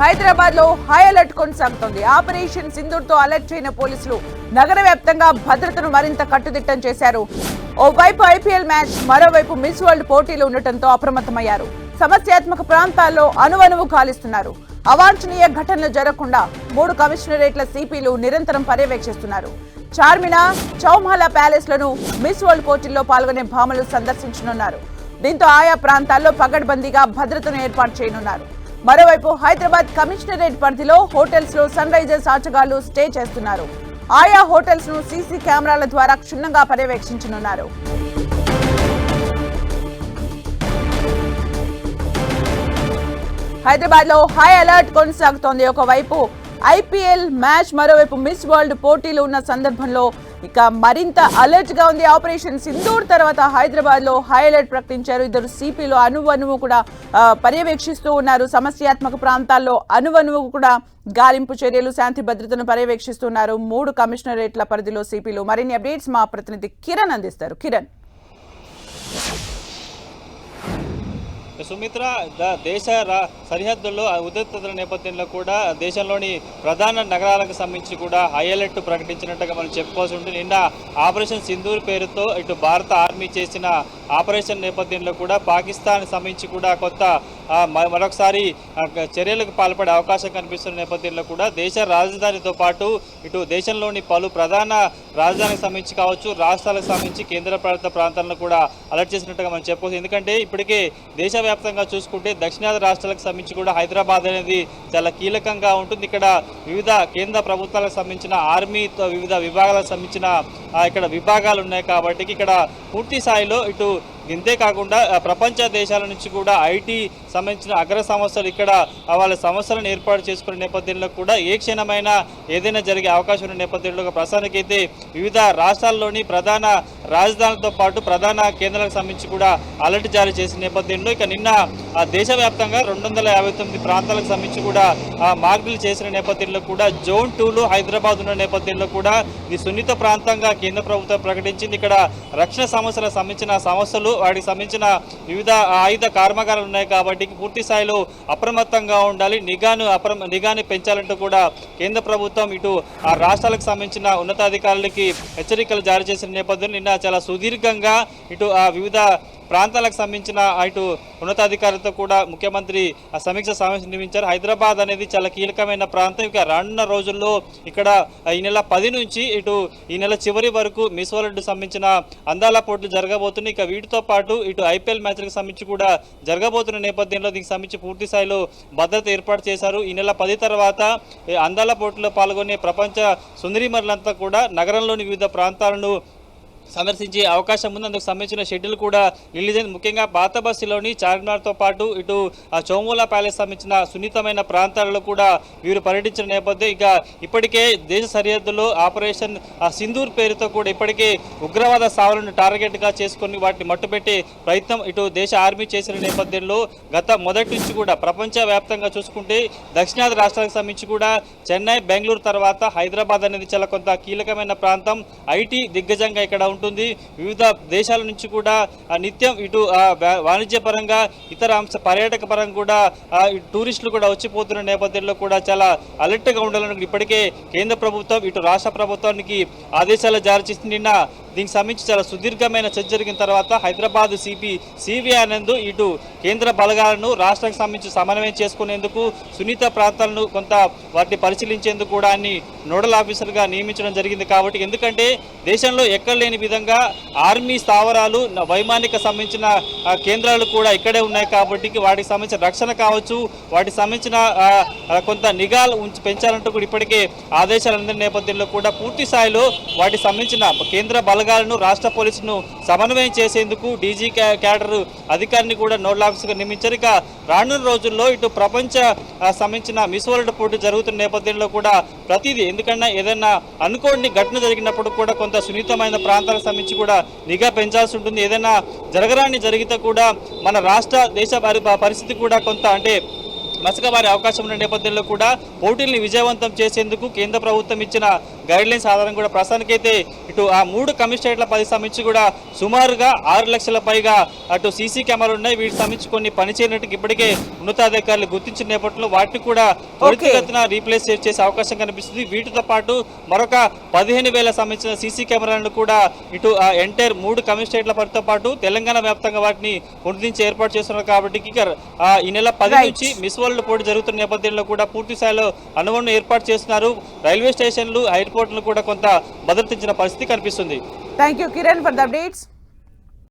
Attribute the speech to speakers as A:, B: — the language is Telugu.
A: హైదరాబాద్ లో హై అలర్ట్ కొనసాగుతోంది. ఆపరేషన్ సింధూర్ తో అలర్ట్ అయిన పోలీసులు నగర వ్యాప్తంగా భద్రతను మరింత కట్టుదిట్టం చేశారు. ఓవైపు ఐపీఎల్ మ్యాచ్, మరోవైపు మిస్ వరల్డ్ పోటీలు ఉండటంతో అప్రమత్తమయ్యారు. సమస్యాత్మక ప్రాంతాల్లో అణువణువు కాలిస్తున్నారు. అవాంఛనీయ ఘటనలు జరగకుండా 3 కమిషనరేట్ల సిపిలు నిరంతరం పర్యవేక్షిస్తున్నారు. చార్మినార్, చౌమాలా ప్యాలెస్ లను మిస్ వరల్డ్ పోటీల్లో పాల్గొనే భామలు సందర్శించనున్నారు. దీంతో ఆయా ప్రాంతాల్లో పగడ్బందీగా భద్రతను ఏర్పాటు చేయనున్నారు. మరోవైపు హైదరాబాద్ కమిషనరేట్ పరిధిలో హోటల్స్ లో సన్ రైజర్స్ ఆటగాళ్లు స్టే చేస్తున్నారు. ఆయా హోటల్స్ ను సీసీ కెమెరాల ద్వారా క్షుణ్ణంగా పర్యవేక్షించనున్నారు. హైదరాబాద్ లో హై అలర్ట్ కొనసాగుతోంది. ఒకవైపు ఐపీఎల్ మ్యాచ్, మరోవైపు మిస్ వరల్డ్ పోటీలు ఉన్న సందర్భంలో ఇక మరింత అలర్ట్ గా ఉంది. ఆపరేషన్ సింధూర్ తర్వాత హైదరాబాద్ లో హై అలర్ట్ ప్రకటించారు. ఇద్దరు సిపిలు అణువణువు కూడా పర్యవేక్షిస్తూ ఉన్నారు. సమస్యాత్మక ప్రాంతాల్లో అణువణువు కూడా గాలింపు చర్యలు, శాంతి భద్రతను పర్యవేక్షిస్తున్నారు. 3 కమిషనరేట్ల పరిధిలో సిపిలు. మరిన్ని అప్డేట్స్ మా ప్రతినిధి కిరణ్ అందిస్తారు. కిరణ్.
B: సుమిత్ర, దేశ సరిహద్దుల్లో ఉద్రిక్తతల నేపథ్యంలో కూడా దేశంలోని ప్రధాన నగరాలకు సంబంధించి కూడా హై అలర్ట్ ప్రకటించినట్టుగా మనం చెప్పుకోవాల్సి ఉంటుంది. నిన్న ఆపరేషన్ సింధూర్ పేరుతో ఇటు భారత ఆర్మీ చేసిన ఆపరేషన్ నేపథ్యంలో కూడా పాకిస్తాన్ సంబంధించి కూడా కొత్త మరొకసారి చర్యలకు పాల్పడే అవకాశం కనిపిస్తున్న నేపథ్యంలో కూడా దేశ రాజధానితో పాటు ఇటు దేశంలోని పలు ప్రధాన రాజధానికి సంబంధించి కావచ్చు, రాష్ట్రాలకు సంబంధించి కేంద్రపాలిత ప్రాంతాలను కూడా అలర్ట్ చేసినట్టుగా మనం చెప్పుకోవచ్చు. ఎందుకంటే ఇప్పటికే దేశవ్యాప్తంగా చూసుకుంటే దక్షిణాది రాష్ట్రాలకు సంబంధించి కూడా హైదరాబాద్ అనేది చాలా కీలకంగా ఉంటుంది. ఇక్కడ వివిధ కేంద్ర ప్రభుత్వాలకు సంబంధించిన ఆర్మీతో వివిధ విభాగాలకు సంబంధించిన ఇక్కడ విభాగాలు ఉన్నాయి కాబట్టి ఇక్కడ పూర్తి స్థాయిలో ఇటు ఇంతే కాకుండా ప్రపంచ దేశాల నుంచి కూడా ఐటీ సంబంధించిన అగ్ర సంస్థలు ఇక్కడ వాళ్ళ సమస్యలను ఏర్పాటు చేసుకునే నేపథ్యంలో కూడా ఏ క్షణమైనా ఏదైనా జరిగే అవకాశం ఉన్న నేపథ్యంలో ప్రస్తుతానికైతే వివిధ రాష్ట్రాల్లోని ప్రధాన రాజధానులతో పాటు ప్రధాన కేంద్రాలకు సంబంధించి కూడా అలర్ట్ జారీ చేసిన నేపథ్యంలో ఇక నిన్న దేశవ్యాప్తంగా 259 ప్రాంతాలకు సంబంధించి కూడా మాక్ డ్రిల్ చేసిన నేపథ్యంలో కూడా జోన్ 2లో హైదరాబాద్ ఉన్న నేపథ్యంలో కూడా ఇది సున్నిత ప్రాంతంగా కేంద్ర ప్రభుత్వం ప్రకటించింది. ఇక్కడ రక్షణ సమస్యలకు సంబంధించిన సమస్యలు, వాటికి సంబంధించిన వివిధ ఆయుధ కర్మాగారాలు ఉన్నాయి కాబట్టి పూర్తి స్థాయిలో అప్రమత్తంగా ఉండాలి, నిఘాని పెంచాలంటూ కూడా కేంద్ర ప్రభుత్వం ఇటు ఆ రాష్ట్రాలకు సంబంధించిన ఉన్నతాధికారులకి హెచ్చరికలు జారీ చేసిన నేపథ్యంలో నిన్న చాలా సుదీర్ఘంగా ఇటు ఆ వివిధ ప్రాంతాలకు సంబంధించిన ఇటు ఉన్నతాధికారులతో కూడా ముఖ్యమంత్రి సమీక్ష సమావేశం నిర్వహించారు. హైదరాబాద్ అనేది చాలా కీలకమైన ప్రాంతం. ఇక రానున్న రోజుల్లో ఇక్కడ ఈ నెల 10 నుంచి ఇటు ఈ నెల చివరి వరకు మిస్ వరల్డ్ సంబంధించిన అందాల పోటీలు జరగబోతున్నాయి. ఇక వీటితో పాటు ఇటు ఐపీఎల్ మ్యాచ్లకు సంబంధించి కూడా జరగబోతున్న నేపథ్యంలో దీనికి సంబంధించి పూర్తి స్థాయిలో భద్రత ఏర్పాటు చేశారు. ఈ నెల 10 తర్వాత అందాల పోటీలో పాల్గొనే ప్రపంచ సుందరీమణులంతా కూడా నగరంలోని వివిధ ప్రాంతాలను సందర్శించే అవకాశం ఉంది. అందుకు సంబంధించిన షెడ్యూల్ కూడా రిలీజ్ అయింది. ముఖ్యంగా పాత బస్సులోని చార్మినార్తో పాటు ఇటు చౌమూలా ప్యాలెస్ సంబంధించిన సున్నితమైన ప్రాంతాలలో కూడా వీరు పర్యటించిన నేపథ్యం ఇక ఇప్పటికే దేశ సరిహద్దులో ఆపరేషన్ సింధూర్ పేరుతో కూడా ఇప్పటికే ఉగ్రవాద సావులను టార్గెట్గా చేసుకుని వాటిని మట్టుపెట్టే ప్రయత్నం ఇటు దేశ ఆర్మీ చేసిన నేపథ్యంలో గత మొదటి నుంచి కూడా ప్రపంచవ్యాప్తంగా చూసుకుంటే దక్షిణాది రాష్ట్రాలకు సంబంధించి కూడా చెన్నై, బెంగళూరు తర్వాత హైదరాబాద్ అనేది చాలా కొంత కీలకమైన ప్రాంతం. ఐటీ దిగ్గజంగా ఇక్కడ ఉంటుంది. వివిధ దేశాల నుంచి కూడా నిత్యం ఇటు వాణిజ్యపరంగా ఇతర పర్యాటక పరంగా కూడా టూరిస్టులు కూడా వచ్చిపోతున్న నేపథ్యంలో కూడా చాలా అలర్ట్గా ఉండాలని ఇప్పటికే కేంద్ర ప్రభుత్వం ఇటు రాష్ట్ర ప్రభుత్వానికి ఆదేశాలు జారీ చేసింది. నిన్న దీనికి సంబంధించి చాలా సుదీర్ఘమైన చర్చ జరిగిన తర్వాత హైదరాబాద్ సివి ఆనంద్ ఇటు కేంద్ర బలగాలను రాష్ట్రానికి సంబంధించి సమన్వయం చేసుకునేందుకు సున్నిత ప్రాంతాలను కొంత వాటిని పరిశీలించేందుకు కూడా అన్ని నోడల్ ఆఫీసర్గా నియమించడం జరిగింది. కాబట్టి ఎందుకంటే దేశంలో ఎక్కడ లేని విధంగా ఆర్మీ స్థావరాలు, వైమానిక సంబంధించిన కేంద్రాలు కూడా ఇక్కడే ఉన్నాయి కాబట్టి వాటికి సంబంధించిన రక్షణ కావచ్చు, వాటికి సంబంధించిన కొంత నిఘాలు పెంచాలంటూ కూడా ఇప్పటికే ఆదేశాలు అందిన నేపథ్యంలో కూడా పూర్తి స్థాయిలో వాటికి సంబంధించిన కేంద్ర బలగాలను, రాష్ట్ర పోలీసును సమన్వయం చేసేందుకు డీజీ క్యాడర్ అధికారిని కూడా నోడల్ ఆఫీసర్గా నియమించారు. ఇక రానున్న రోజుల్లో ఇటు ప్రపంచ సంబంధించిన మిస్ వరల్డ్ పోటీ జరుగుతున్న నేపథ్యంలో కూడా ప్రతిదీ ఎందుకన్నా ఏదైనా అనుకోని ఘటన జరిగినప్పుడు కూడా కొంత సున్నితమైన ప్రాంతాలకు సంబంధించి కూడా నిఘా పెంచాల్సి ఉంటుంది. ఏదైనా జరగరాని జరిగితే కూడా మన రాష్ట్ర దేశ పరిస్థితి కూడా కొంత అంటే మసకబారే అవకాశం ఉన్న నేపథ్యంలో కూడా పోటీల్ని విజయవంతం చేసేందుకు కేంద్ర ప్రభుత్వం ఇచ్చిన గైడ్ లైన్స్ ఆధారం కూడా ప్రస్తుతానికైతే ఇటు ఆ 3 కమిషనరేట్ల పరిధి సంబంధించి కూడా సుమారుగా 6 లక్షల పైగా అటు సీసీ కెమెరాలు ఉన్నాయి. వీటికి సంబంధించి కొన్ని పనిచేయనట్టు ఇప్పటికే ఉన్నతాధికారులు గుర్తించిన నేపథ్యంలో వాటిని కూడా త్వరితగతిన రీప్లేస్ చేసే అవకాశం కనిపిస్తుంది. వీటితో పాటు మరొక 15,000 సంబంధించిన సీసీ కెమెరాలను కూడా ఇటు ఆ ఎంటైర్ 3 కమిషనరేట్ల పరిధితో పాటు తెలంగాణ వ్యాప్తంగా వాటిని పొందించి ఏర్పాటు చేస్తున్నారు. కాబట్టి ఈ నెల 10 నుంచి మిస్ వరల్డ్ పోటీ జరుగుతున్న నేపథ్యంలో కూడా పూర్తి స్థాయిలో అనువను ఏర్పాటు చేస్తున్నారు. రైల్వే స్టేషన్లు, ఎయిర్పోర్ట్లు కూడా కొంత భద్రతించిన పరిస్థితి కనిపిస్తుంది.
A: Thank you Kiran for the updates.